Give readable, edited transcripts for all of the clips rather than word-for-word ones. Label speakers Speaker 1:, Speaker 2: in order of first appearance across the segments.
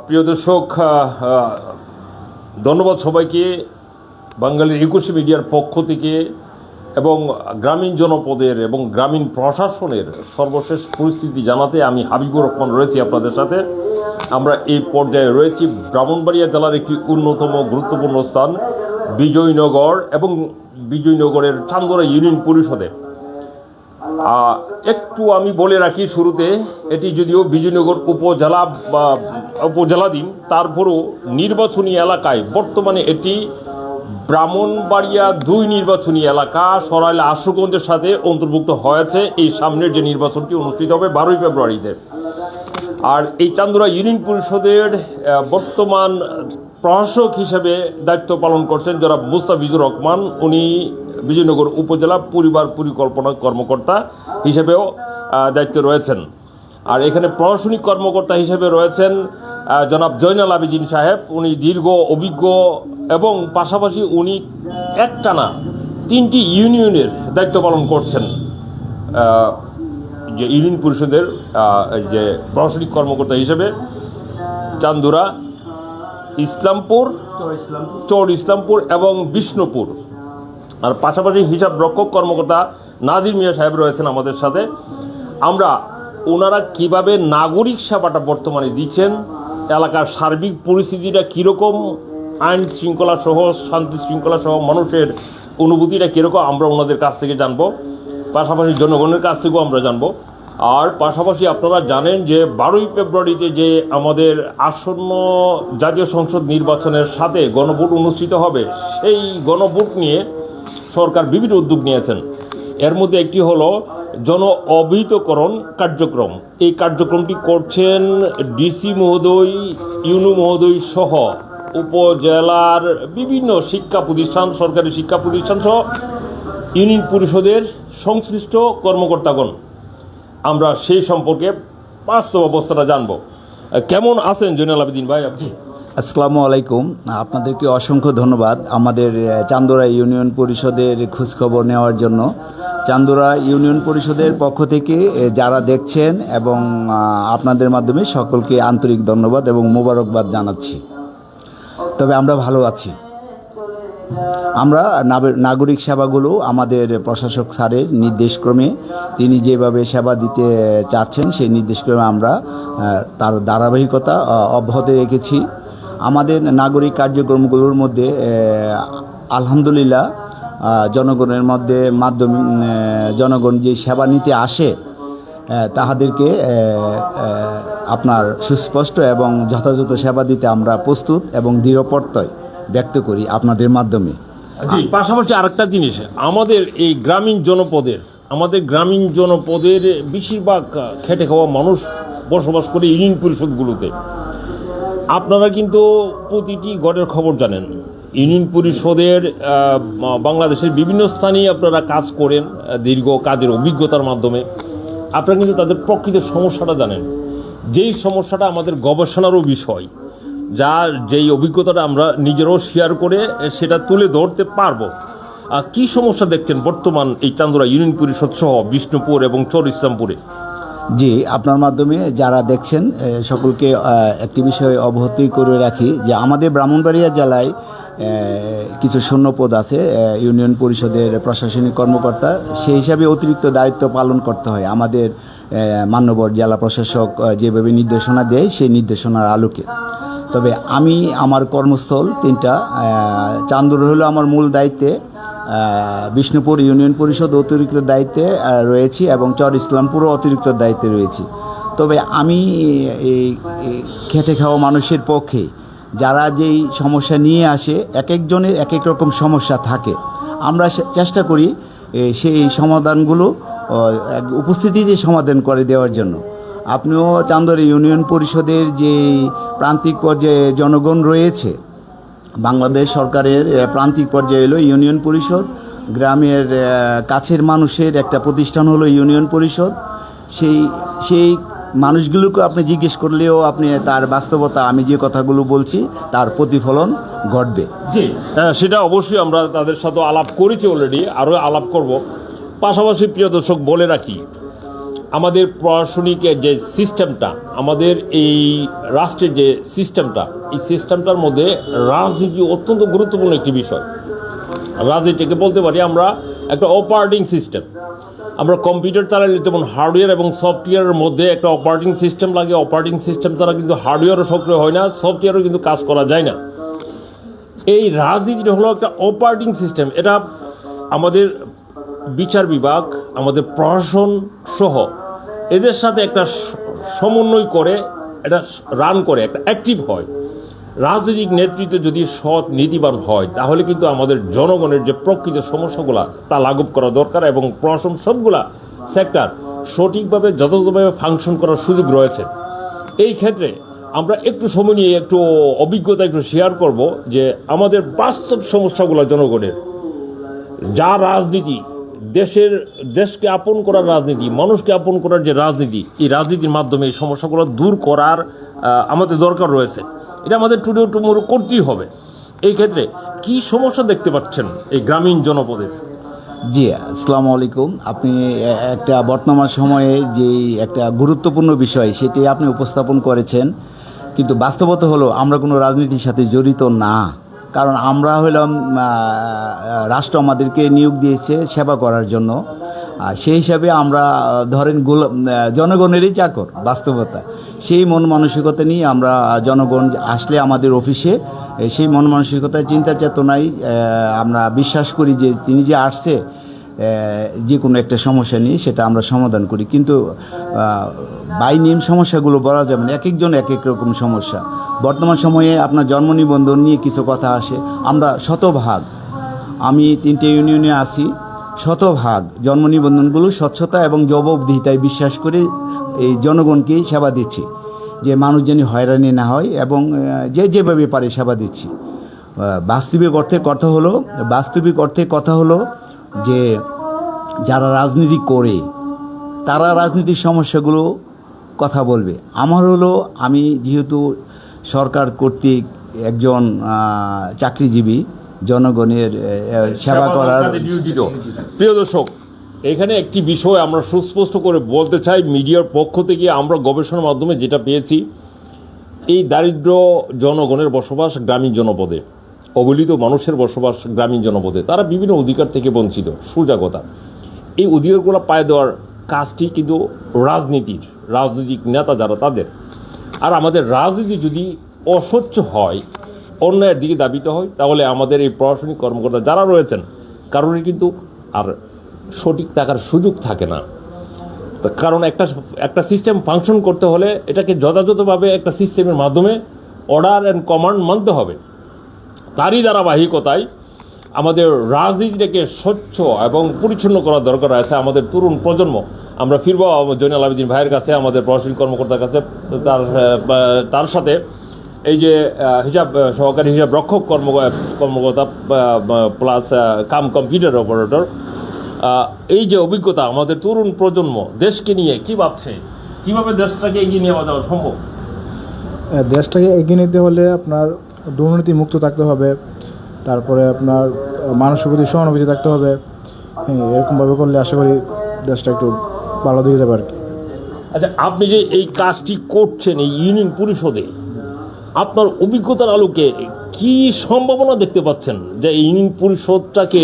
Speaker 1: প্রিয় দর্শক, ধন্যবাদ সবাইকে বাঙালির 21 মিডিয়ার পক্ষ থেকে এবং গ্রামীণ জনপদের এবং গ্রামীণ প্রশাসনের সর্বশেষ পরিস্থিতি জানাতে আমি হাবিবুর রহমান রয়েছি আপনাদের সাথে। আমরা এই পর্যায়ে রয়েছি ব্রাহ্মণবাড়িয়া জেলার একটি অন্যতম গুরুত্বপূর্ণ স্থান বিজয়নগর এবং বিজয়নগরের চান্দরা ইউনিয়ন পরিষদে। একটু আমি বলে রাখি শুরুতে, এটি যদিও বিজয়নগর উপজেলাধীন, তারপরও নির্বাচনী এলাকায় বর্তমানে এটি ব্রাহ্মণবাড়িয়া 2 নির্বাচনী এলাকা সরাইল আশুগঞ্জের সাথে অন্তর্ভুক্ত হয়েছে। এই সামনের যে নির্বাচনটি অনুষ্ঠিত হবে 12 ফেব্রুয়ারিতে। আর এই চান্দরা ইউনিয়ন পরিষদের বর্তমান প্রশাসক হিসেবে দায়িত্ব পালন করছেন যারা মুস্তাফিজুর রহমান। উনি বিজয়নগর উপজেলা পরিবার পরিকল্পনা কর্মকর্তা হিসেবেও দায়িত্বে রয়েছেন। আর এখানে প্রশাসনিক কর্মকর্তা হিসেবে রয়েছেন জনাব জয়নাল আবেদিন সাহেব। উনি দীর্ঘ অভিজ্ঞ এবং পাশাপাশি উনি একটানা 3টি ইউনিয়নের দায়িত্ব পালন করছেন। যে ইউনিয়ন পরিষদের যে প্রশাসনিক কর্মকর্তা হিসেবে চান্দুরা, ইসলামপুর, চর ইসলামপুর এবং বিষ্ণুপুর। আর পাশাপাশি হিসাব রক্ষক কর্মকর্তা নাজির মিয়া সাহেব রয়েছেন আমাদের সাথে। আমরা ওনারা কিভাবে নাগরিক সেবাটা বর্তমানে দিচ্ছেন, এলাকার সার্বিক পরিস্থিতিটা কীরকম, আইন শৃঙ্খলা সহ শান্তি শৃঙ্খলা সহ মানুষের অনুভূতিটা কীরকম আমরা ওনাদের কাছ থেকে জানবো, পাশাপাশি জনগণের কাছ থেকেও আমরা জানবো। আর পাশাপাশি আপনারা জানেন যে 12 ফেব্রুয়ারিতে যে আমাদের আসন্ন জাতীয় সংসদ নির্বাচনের সাথে গণভোট অনুষ্ঠিত হবে, সেই গণভোট নিয়ে সরকার বিভিন্ন উদ্যোগ নিয়েছেন। এর মধ্যে একটি হলো জন অবহিতকরণ কার্যক্রম। এই কার্যক্রমটি করছেন ডিসি মহোদয়, ইউনু মহোদয় সহ উপজেলার বিভিন্ন শিক্ষা প্রতিষ্ঠান, সরকারি শিক্ষা প্রতিষ্ঠান সহ ইউনিয়ন পরিষদের সংশ্লিষ্ট কর্মকর্তাগণ। আমরা সেই সম্পর্কে বাস্তব অবস্থাটা জানব। কেমন আছেন জয়নাল আবেদিন ভাই? আপনি?
Speaker 2: আসসালামু আলাইকুম। আপনাদেরকে অসংখ্য ধন্যবাদ আমাদের চান্দরা ইউনিয়ন পরিষদের খোঁজখবর নেওয়ার জন্য। চান্দরা ইউনিয়ন পরিষদের পক্ষ থেকে যারা দেখছেন এবং আপনাদের মাধ্যমে সকলকে আন্তরিক ধন্যবাদ এবং মোবারকবাদ জানাচ্ছি। তবে আমরা ভালো আছি। আমরা নাগরিক সেবাগুলো আমাদের প্রশাসক স্যারের নির্দেশক্রমে তিনি যেভাবে সেবা দিতে চাচ্ছেন সেই নির্দেশক্রমে আমরা তার ধারাবাহিকতা অব্যাহত রেখেছি। আমাদের নাগরিক কার্যক্রমগুলোর মধ্যে আলহামদুলিল্লাহ জনগণের মাধ্যমে জনগণ যে সেবা নিতে আসে তাহাদেরকে আপনার সুস্পষ্ট এবং যথাযথ সেবা দিতে আমরা প্রস্তুত এবং দৃঢ়প্রত্যয় ব্যক্ত করি আপনাদের মাধ্যমে।
Speaker 1: জি, পাশাপাশি আরেকটা জিনিস, আমাদের গ্রামীণ জনপদের বেশিরভাগ খেটে খাওয়া মানুষ বসবাস করে ইউনিয়ন পরিষদগুলোতে। আপনারা কিন্তু প্রতিটি ঘরের খবর জানেন। ইউনিয়ন পরিষদের বাংলাদেশের বিভিন্ন স্থানে আপনারা কাজ করেন দীর্ঘ কাজের অভিজ্ঞতার মাধ্যমে। আপনারা কিন্তু তাদের প্রকৃত সমস্যাটা জানেন, যেই সমস্যাটা আমাদের গবেষণারও বিষয়, যেই অভিজ্ঞতাটা আমরা নিজেরাও শেয়ার করে সেটা তুলে ধরতে পারবো। কি সমস্যা দেখছেন বর্তমান এই চান্দরা ইউনিয়ন পরিষদ সহ বিষ্ণুপুর এবং চর ইসলামপুরে?
Speaker 2: জি, আপনার মাধ্যমে যারা দেখছেন সকলকে একটি বিষয় অবগত করে রাখি যে আমাদের ব্রাহ্মণবাড়িয়া জেলায় কিছু শূন্যপদ আছে ইউনিয়ন পরিষদের প্রশাসনিক কর্মকর্তা। সেই হিসাবে অতিরিক্ত দায়িত্ব পালন করতে হয় আমাদের মান্যবর জেলা প্রশাসক যেভাবে নির্দেশনা দেয় সেই নির্দেশনার আলোকে। তবে আমি আমার কর্মস্থল 3টা, চান্দুর হলো আমার মূল দায়িত্বে, বিষ্ণুপুর ইউনিয়ন পরিষদ অতিরিক্ত দায়িত্বে রয়েছি এবং চর ইসলামপুরও অতিরিক্ত দায়িত্বে রয়েছি। তবে আমি এই খেটে খাওয়া মানুষের পক্ষে যারা যেই সমস্যা নিয়ে আসে, এক একজনের এক এক রকম সমস্যা থাকে, আমরা চেষ্টা করি সেই সমাধানগুলো উপস্থিতিতে সমাধান করে দেওয়ার জন্য। আপনিও চান্দরা ইউনিয়ন পরিষদের যে প্রান্তিক পর্যায়ে জনগণ রয়েছে, বাংলাদেশ সরকারের প্রান্তিক পর্যায়ে হলো ইউনিয়ন পরিষদ, গ্রামের কাছের মানুষের একটা প্রতিষ্ঠান হলো ইউনিয়ন পরিষদ। সেই মানুষগুলোকে আপনি জিজ্ঞেস করলেও আপনি তার বাস্তবতা, আমি যে কথাগুলো বলছি তার প্রতিফলন ঘটবে।
Speaker 1: জি, সেটা অবশ্যই আমরা তাদের সাথে আলাপ করেছি অলরেডি, আরও আলাপ করব। পাশাপাশি প্রিয় দর্শক বলে রাখি, আমাদের প্রশাসনিক যে সিস্টেমটা, আমাদের এই রাষ্ট্রের যে সিস্টেমটা, এই সিস্টেমটার মধ্যে রাজনীতি অত্যন্ত গুরুত্বপূর্ণ একটি বিষয়। রাজনীতিকে বলতে পারি আমরা একটা অপারেটিং সিস্টেম। আমরা কম্পিউটার চালালে যেমন হার্ডওয়্যার এবং সফটওয়্যারের মধ্যে একটা অপারেটিং সিস্টেম লাগে, অপারেটিং সিস্টেম ছাড়া কিন্তু হার্ডওয়্যারও সক্রিয় হয় না, সফটওয়্যারও কিন্তু কাজ করা যায় না। এই রাজনীতিটা হলো একটা অপারেটিং সিস্টেম। এটা আমাদের বিচার বিভাগ, আমাদের প্রশাসন সহ এদের সাথে একটা সমন্বয় করে এটা রান করে, একটা অ্যাক্টিভ হয়। রাজনৈতিক নেতৃত্ব যদি সৎ নীতিবান হয় তাহলে কিন্তু আমাদের জনগণের যে প্রকৃত সমস্যাগুলো তা লাঘব করা দরকার, এবং প্রশাসন সবগুলা সেক্টর সঠিকভাবে যথাযথভাবে ফাংশন করার সুযোগ রয়েছে। এই ক্ষেত্রে আমরা একটু সময় নিয়ে একটু অভিজ্ঞতা একটু শেয়ার করব যে আমাদের বাস্তব সমস্যাগুলো জনগণের, যা রাজনীতি, দেশকে আপন করার রাজনীতি, মানুষকে আপন করার যে রাজনীতি, এই রাজনীতির মাধ্যমে এই সমস্যাগুলো দূর করার আমাদের দরকার রয়েছে। এটা আমাদের টুমুরু করতেই হবে। এই ক্ষেত্রে কি সমস্যা দেখতে পাচ্ছেন এই গ্রামীণ জনপদে?
Speaker 2: জি, আসসালামু আলাইকুম। আপনি একটা বর্তমান সময়ে যে একটা গুরুত্বপূর্ণ বিষয় সেটি আপনি উপস্থাপন করেছেন, কিন্তু বাস্তবতা হলো আমরা কোনো রাজনীতির সাথে জড়িত না। কারণ আমরা হলাম রাষ্ট্র আমাদেরকে নিয়োগ দিয়েছে সেবা করার জন্য, আর সেই হিসাবে আমরা ধরেন জনগণেরই চাকর। বাস্তবতা সেই মন মানসিকতা নিয়ে আমরা জনগণ আসলে আমাদের অফিসে সেই মন মানসিকতায় চিন্তা চেতনায় আমরা বিশ্বাস করি যে তিনি যে আসছে যে কোনো একটা সমস্যা নিয়ে সেটা আমরা সমাধান করি। কিন্তু বাই নেম সমস্যাগুলো বলা যাবে না, এক একজন এক এক রকম সমস্যা। বর্তমান সময়ে আপনার জন্ম নিবন্ধন নিয়ে কিছু কথা আসে, আমরা শতভাগ, আমি 3টে ইউনিয়নে আছি, শতভাগ জন্ম নিবন্ধনগুলো স্বচ্ছতা এবং জবাবদিহিতায় বিশ্বাস করে এই জনগণকেই সেবা দিচ্ছি, যে মানুষ যেন হয়রানি না হয়, এবং যেভাবে পারে সেবা দিচ্ছি। বাস্তবিক অর্থে কথা হলো যে যারা রাজনীতি করে তারা রাজনীতির সমস্যাগুলো কথা বলবে। আমার হলো, আমি যেহেতু সরকার কর্তৃক একজন চাকরিজীবী, জনগণের সেবা করার।
Speaker 1: প্রিয় দর্শক, এখানে একটি বিষয় আমরা সুস্পষ্ট করে বলতে চাই। মিডিয়ার পক্ষ থেকে আমরা গবেষণার মাধ্যমে যেটা পেয়েছি, এই দারিদ্র জনগণের বসবাস গ্রামীণ জনপদে, অবহেলিত মানুষের বসবাস গ্রামীণ জনপদে, তারা বিভিন্ন অধিকার থেকে বঞ্চিত, সোজা কথা। এই অধিকারগুলো পায়ে দেওয়ার কাজটি কিন্তু রাজনৈতিক নেতা যারা তাদের। আর আমাদের রাজনীতি যদি অস্বচ্ছ হয়, অন্যায়ের দিকে দাবিত হয়, তাহলে আমাদের এই প্রশাসনিক কর্মকর্তা যারা রয়েছেন কারোরই কিন্তু আর সঠিক থাকার সুযোগ থাকে না। কারণ একটা সিস্টেম ফাংশন করতে হলে এটাকে যথাযথভাবে একটা সিস্টেমের মাধ্যমে অর্ডার অ্যান্ড কমান্ড মানতে হবে। তারই ধারাবাহিকতায় আমাদের রাজনীতিটাকে স্বচ্ছ এবং পরিচ্ছন্ন করার দরকার আছে। আমাদের তরুণ প্রজন্ম, আমরা ফিরব জয়নাল আবেদিন ভাইয়ের কাছে, আমাদের প্রশাসনিক কর্মকর্তার কাছে, তার সাথে এই যে সহকারী হিসাব রক্ষক কর্মকর্তা প্লাস কম্পিউটার অপারেটর, এই যে অভিজ্ঞতা, আমাদের তরুণ প্রজন্ম দেশকে নিয়ে কি ভাবছে, কিভাবে দেশটাকে এগিয়ে নিয়ে যাওয়া সম্ভব?
Speaker 3: দেশটাকে এগিয়ে নিতে হলে আপনার দুর্নীতি মুক্ত থাকতে হবে, তারপরে আপনার মানুষের প্রতি সহানুভূতি থাকতে হবে। এরকমভাবে করলে আশা করি দেশটা একটু ভালো দিকে যাবে আর কি।
Speaker 1: আচ্ছা, আপনি যে এই কাজটি করছেন এই ইউনিয়ন পরিষদে, আপনার অভিজ্ঞতার আলোকে কি সম্ভাবনা দেখতে পাচ্ছেন যে এই ইউনিয়ন পরিষদটাকে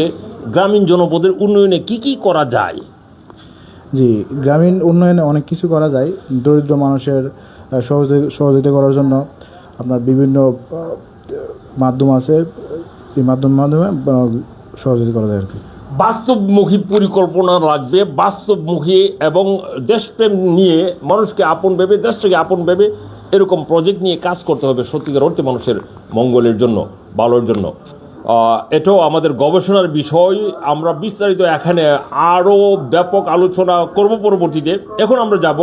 Speaker 1: গ্রামীণ জনপদের উন্নয়নে কি করা যায়?
Speaker 3: জি, গ্রামীণ উন্নয়নে অনেক কিছু করা যায়। দরিদ্র মানুষের সহযোগিতা করার জন্য আপনার বিভিন্ন মাধ্যম আছে, এই মাধ্যমে সহযোগিতা করা যায় আর কি।
Speaker 1: বাস্তবমুখী পরিকল্পনা লাগবে, বাস্তবমুখী এবং দেশপ্রেম নিয়ে, মানুষকে আপন ভেবে, দেশটাকে আপন ভেবে এরকম প্রজেক্ট নিয়ে কাজ করতে হবে সত্যিকার অর্থে মানুষের মঙ্গলের জন্য, ভালোর জন্য। এটাও আমাদের গবেষণার বিষয়। আমরা বিস্তারিত এখানে আরও ব্যাপক আলোচনা করব পরবর্তীতে। এখন আমরা যাব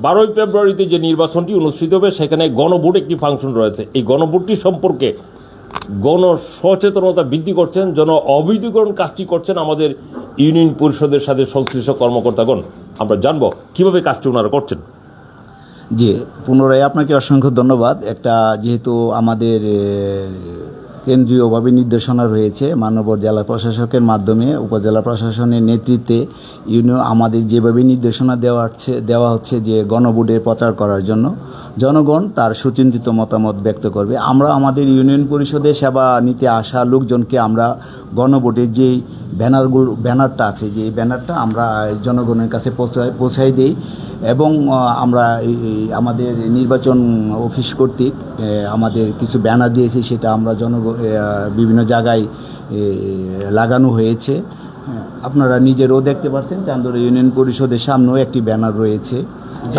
Speaker 1: 12ই ফেব্রুয়ারিতে যে নির্বাচনটি অনুষ্ঠিত হবে, সেখানে গণভোট একটি ফাংশন রয়েছে। এই গণভোটটি সম্পর্কে সচেতনতা বৃদ্ধি করছেন, অবৈধীকরণ কাজটি করছেন আমাদের ইউনিয়ন পরিষদের সাথে সংশ্লিষ্ট কর্মকর্তাগণ। আমরা জানবো কিভাবে কাজটি ওনারা করছেন।
Speaker 2: জি, পুনরায় আপনাকে অসংখ্য ধন্যবাদ। যেহেতু আমাদের কেন্দ্রীয়ভাবে নির্দেশনা রয়েছে মাননীয় জেলা প্রশাসকের মাধ্যমে উপজেলা প্রশাসনের নেতৃত্বে আমাদের যেভাবে নির্দেশনা দেওয়া হচ্ছে যে গণভোটের প্রচার করার জন্য জনগণ তার সুচিন্তিত মতামত ব্যক্ত করবে। আমরা আমাদের ইউনিয়ন পরিষদের সেবা নিতে আসা লোকজনকে আমরা গণভোটের যেই ব্যানারটা আছে যে ব্যানারটা আমরা জনগণের কাছে পৌঁছাই দিই এবং আমরা আমাদের নির্বাচন অফিস কর্তৃক আমাদের কিছু ব্যানার দিয়েছি, সেটা আমরা বিভিন্ন জায়গায় লাগানো হয়েছে। আপনারা নিজেরও দেখতে পাচ্ছেন চান্দুরা ইউনিয়ন পরিষদের সামনেও একটি ব্যানার রয়েছে।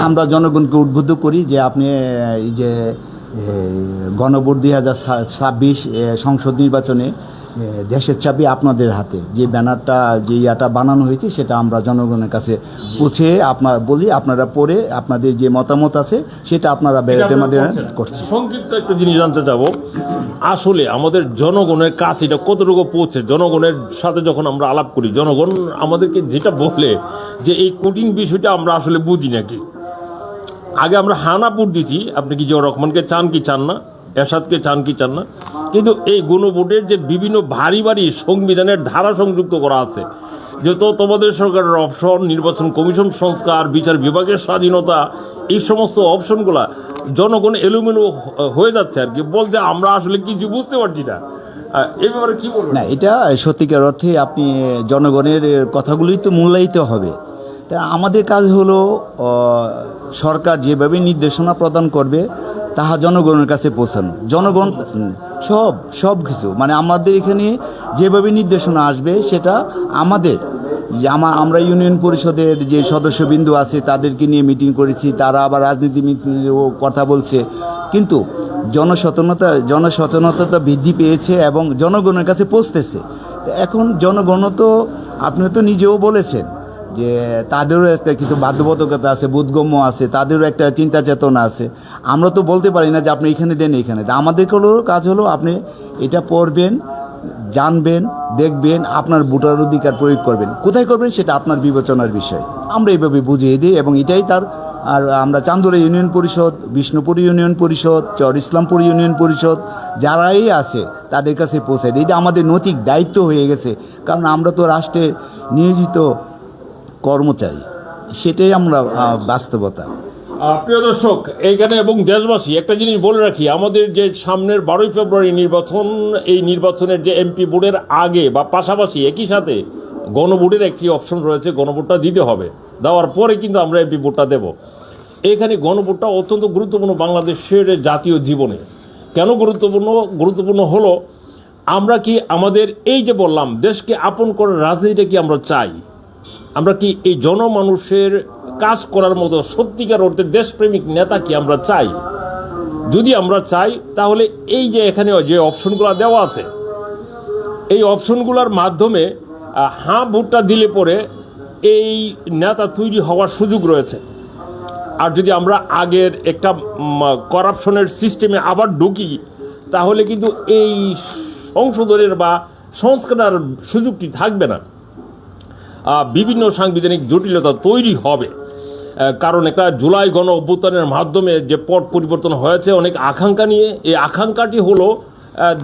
Speaker 2: আমরা জনগণকে উদ্বুদ্ধ করি যে আপনি এই যে গণভোট 2026 সংসদ নির্বাচনে দেশের চাবি আপনাদের হাতে, যে ব্যানারটা যে ইয়াটা বানানো হয়েছে সেটা আমরা জনগণের কাছে পৌঁছে আপনারা পড়ে আপনাদের যে মতামত আছে সেটা আপনারা ব্যালটের মাধ্যমে করছেন।
Speaker 1: সংক্ষিপ্ত একটা জিনিস জানতে চাবো, আসলে আমাদের জনগণের কাছে এটা কতটুকু পৌঁছে? জনগণের সাথে যখন আমরা আলাপ করি, জনগণ আমাদেরকে যেটা বলে যে এই কঠিন বিষয়টা আমরা আসলে বুঝি নাকি। আগে আমরা হানাপুর দিচ্ছি, আপনি কি জিয়াউর রহমানকে চান কি চান না, এরশাদকে চান কি চান না, কিন্তু এই গণভোটের যে বিভিন্ন ভারী ভারী সংবিধানের ধারা সংযুক্ত করা আছে, যে তত্ত্বাবধায়ক সরকারের অপশন, নির্বাচন কমিশন সংস্কার, বিচার বিভাগের স্বাধীনতা, এই সমস্ত অপশনগুলা জনগণ এলোমেলো হয়ে যাচ্ছে আর কি, বলছে আমরা আসলে কিছু বুঝতে পারছি না। এই ব্যাপারে কি বলবেন?
Speaker 2: না, এটা সত্যিকার অর্থে আপনি জনগণের কথাগুলোই তো মূল্যায়িত হবে। তা আমাদের কাজ হলো সরকার যেভাবে নির্দেশনা প্রদান করবে তাহা জনগণের কাছে পৌঁছানো। জনগণ সব কিছু মানে আমাদের এখানে যেভাবে নির্দেশনা আসবে সেটা আমাদের যে আমরা ইউনিয়ন পরিষদের যে সদস্যবৃন্দ আছে তাদেরকে নিয়ে মিটিং করেছি, তারা আবার রাজনীতি মিটিংও কথা বলছে, কিন্তু জনসচেতনতা বৃদ্ধি পেয়েছে এবং জনগণের কাছে পৌঁছতেছে। এখন জনগণ তো আপনিও তো নিজেও বলেছেন যে তাদেরও একটা কিছু বাধ্যবাধকতা আছে, বোধগম্য আছে, তাদেরও একটা চিন্তা চেতনা আছে। আমরা তো বলতে পারি না যে আপনি এখানে দেন এখানে দেন। আমাদের কাজ হলো আপনি এটা পড়বেন, জানবেন, দেখবেন, আপনার ভোটার অধিকার প্রয়োগ করবেন। কোথায় করবেন সেটা আপনার বিবেচনার বিষয়। আমরা এইভাবে বুঝিয়ে দিই এবং এটাই তার। আর আমরা চান্দুরা ইউনিয়ন পরিষদ, বিষ্ণুপুর ইউনিয়ন পরিষদ, চর ইসলামপুর ইউনিয়ন পরিষদ যারাই আছে তাদের কাছে পৌঁছে দিই। এটা আমাদের নৈতিক দায়িত্ব হয়ে গেছে, কারণ আমরা তো রাষ্ট্রের নিয়োজিত কর্মচারী, সেটাই আমরা বাস্তবতা।
Speaker 1: প্রিয় দর্শক, এইখানে এবং দেশবাসী একটা জিনিস বলে রাখি, আমাদের যে সামনের 12 ফেব্রুয়ারি নির্বাচন, এই নির্বাচনের যে এমপি ভোটের আগে বা পাশাপাশি একই সাথে গণভোটের একটি অপশন রয়েছে, গণভোটটা দিতে হবে। দেওয়ার পরে কিন্তু আমরা এমপি ভোটটা দেব। এখানে গণভোটটা অত্যন্ত গুরুত্বপূর্ণ বাংলাদেশের জাতীয় জীবনে। কেন গুরুত্বপূর্ণ হলো, আমরা কি আমাদের এই যে বললাম দেশকে আপন করার রাজনীতিটা কি আমরা চাই? আমরা কি এই জনমানুষের কাজ করার মতো সত্যিকার অর্থে দেশপ্রেমিক নেতা কি আমরা চাই? যদি আমরা চাই তাহলে এই যে এখানে যে অপশনগুলো দেওয়া আছে, এই অপশনগুলোর মাধ্যমে হ্যাঁ ভোটটা দিলে পরে এই নেতা তৈরি হওয়ার সুযোগ রয়েছে। আর যদি আমরা আগের একটা করাপশনের সিস্টেমে আবার ঢুকি তাহলে কিন্তু এই সংশোধনের বা সংস্কারের সুযোগটি থাকবে না। বিভিন্ন সাংবিধানিক জটিলতা তৈরি হবে, কারণ একটা জুলাই গণ অভ্যুত্থানের মাধ্যমে যে পট পরিবর্তন হয়েছে অনেক আকাঙ্ক্ষা নিয়ে। এই আকাঙ্ক্ষাটি হলো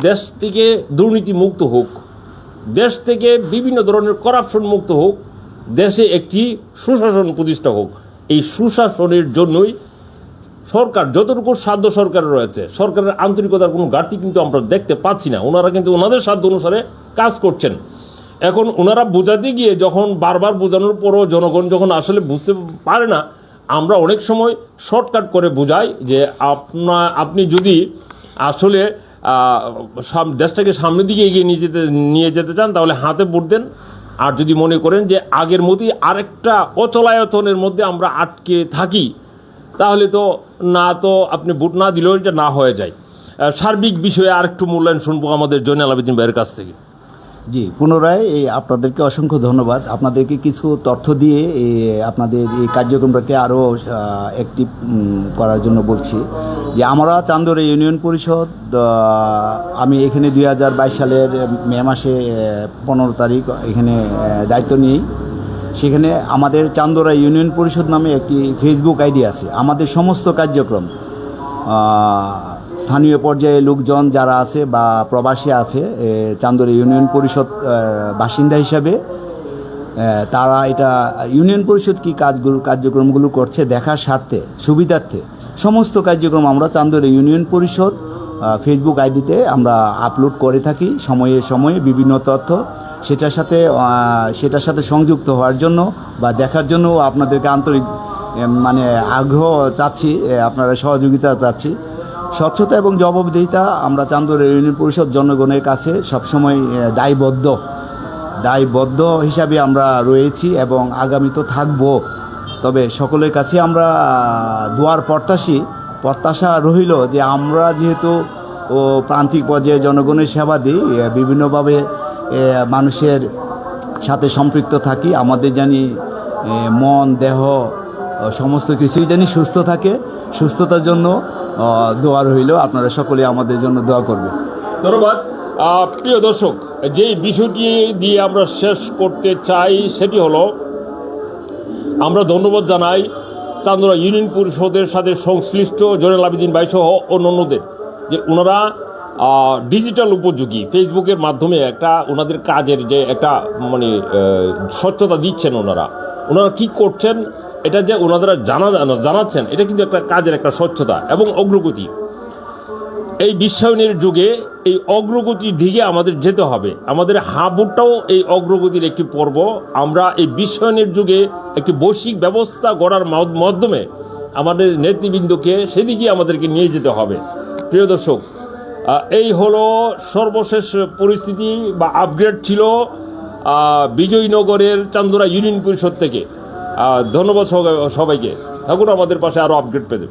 Speaker 1: দেশ থেকে দুর্নীতি মুক্ত হোক, দেশ থেকে বিভিন্ন ধরনের করাপশন মুক্ত হোক, দেশে একটি সুশাসন প্রতিষ্ঠা হোক। এই সুশাসনের জন্যই সরকার যতটুকু সাধ্য সরকারের রয়েছে, সরকারের আন্তরিকতার কোনো ঘাটতি কিন্তু আমরা দেখতে পাচ্ছি না। ওনারা কিন্তু ওনাদের সাধ্য অনুসারে কাজ করছেন। এখন ওনারা বোঝাতে গিয়ে যখন বারবার বোঝানোর পরও জনগণ যখন আসলে বুঝতে পারে না, আমরা অনেক সময় শর্টকাট করে বোঝাই যে আপনি যদি আসলে দেশটাকে সামনের দিকে এগিয়ে নিয়ে যেতে চান তাহলে হাতে ভোট দেন। আর যদি মনে করেন যে আগের মতোই আরেকটা অচলায়তনের মধ্যে আমরা আটকে থাকি তাহলে তো আপনি ভোট না দিলেও এটা না হয়ে যায়। সার্বিক বিষয়ে আরেকটু মূল্যায়ন শুনবো আমাদের জয়নাল আবেদিন ভাইয়ের কাছ থেকে।
Speaker 2: জি, পুনরায় আপনাদেরকে অসংখ্য ধন্যবাদ। আপনাদেরকে কিছু তথ্য দিয়ে আপনাদের এই কার্যক্রমটাকে আরও অ্যাক্টিভ করার জন্য বলছি যে আমরা চান্দুরা ইউনিয়ন পরিষদ, আমি এখানে 2022 সালের মে মাসে 15 তারিখ এখানে দায়িত্ব নিই। সেখানে আমাদের চান্দুরা ইউনিয়ন পরিষদ নামে একটি ফেসবুক আইডি আছে। আমাদের সমস্ত কার্যক্রম স্থানীয় পর্যায়ে লোকজন যারা আছে বা প্রবাসী আছে চান্দুরা ইউনিয়ন পরিষদ বাসিন্দা হিসাবে তারা এটা ইউনিয়ন পরিষদ কি কার্যক্রমগুলো করছে দেখার স্বার্থে সুবিধার্থে সমস্ত কার্যক্রম আমরা চান্দুরা ইউনিয়ন পরিষদ ফেসবুক আইডিতে আমরা আপলোড করে থাকি সময়ে সময়ে বিভিন্ন তথ্য সেটার সাথে সংযুক্ত হওয়ার জন্য বা দেখার জন্য আপনাদেরকে আন্তরিক মানে আগ্রহ চাচ্ছি, আপনারা সহযোগিতা চাচ্ছি। স্বচ্ছতা এবং জবাবদিহিতা আমরা চান্দুরা ইউনিয়ন পরিষদ জনগণের কাছে সবসময় দায়বদ্ধ হিসাবে আমরা রয়েছি এবং আগামীতে থাকব। তবে সকলের কাছে আমরা দোয়ার প্রত্যাশা রহিল যে আমরা যেহেতু প্রান্তিক পর্যায়ে জনগণের সেবা দিই, বিভিন্নভাবে মানুষের সাথে সম্পৃক্ত থাকি, আমাদের জানি মন দেহ সমস্ত কিছুই জানি সুস্থ থাকে। সুস্থতার জন্য দোয়া রইল, আপনারা সকলে আমাদের জন্য দোয়া করবেন।
Speaker 1: ধন্যবাদ। প্রিয় দর্শক, যেই বিষয়টি দিয়ে আমরা শেষ করতে চাই সেটি হলো, আমরা ধন্যবাদ জানাই চান্দুরা ইউনিয়ন পরিষদের সাথে সংশ্লিষ্ট জয়নুল আবেদিন ভাই সহ অন্যান্যদের, যে ওনারা ডিজিটাল উপযোগী ফেসবুকের মাধ্যমে একটা ওনাদের কাজের যে একটা মানে স্বচ্ছতা দিচ্ছেন, ওনারা কি করছেন এটা যে ওনারা জানাচ্ছেন, এটা কিন্তু একটা কাজের একটা স্বচ্ছতা এবং অগ্রগতি। এই বিশ্বায়নের যুগে এই অগ্রগতির দিকে আমাদের যেতে হবে। আমাদের হাবুটাও এই অগ্রগতির একটি পর্ব। আমরা এই বিশ্বায়নের যুগে একটি বৈশ্বিক ব্যবস্থা গড়ার মাধ্যমে আমাদের নেতৃবৃন্দকে সেদিকে আমাদেরকে নিয়ে যেতে হবে। প্রিয় দর্শক, এই হলো সর্বশেষ পরিস্থিতি বা আপগ্রেড ছিল বিজয়নগরের চান্দুরা ইউনিয়ন পরিষদ থেকে। ধন্যবাদ সবাইকে। থাকুন আমাদের পাশে, আরও আপগ্রেড পেতে।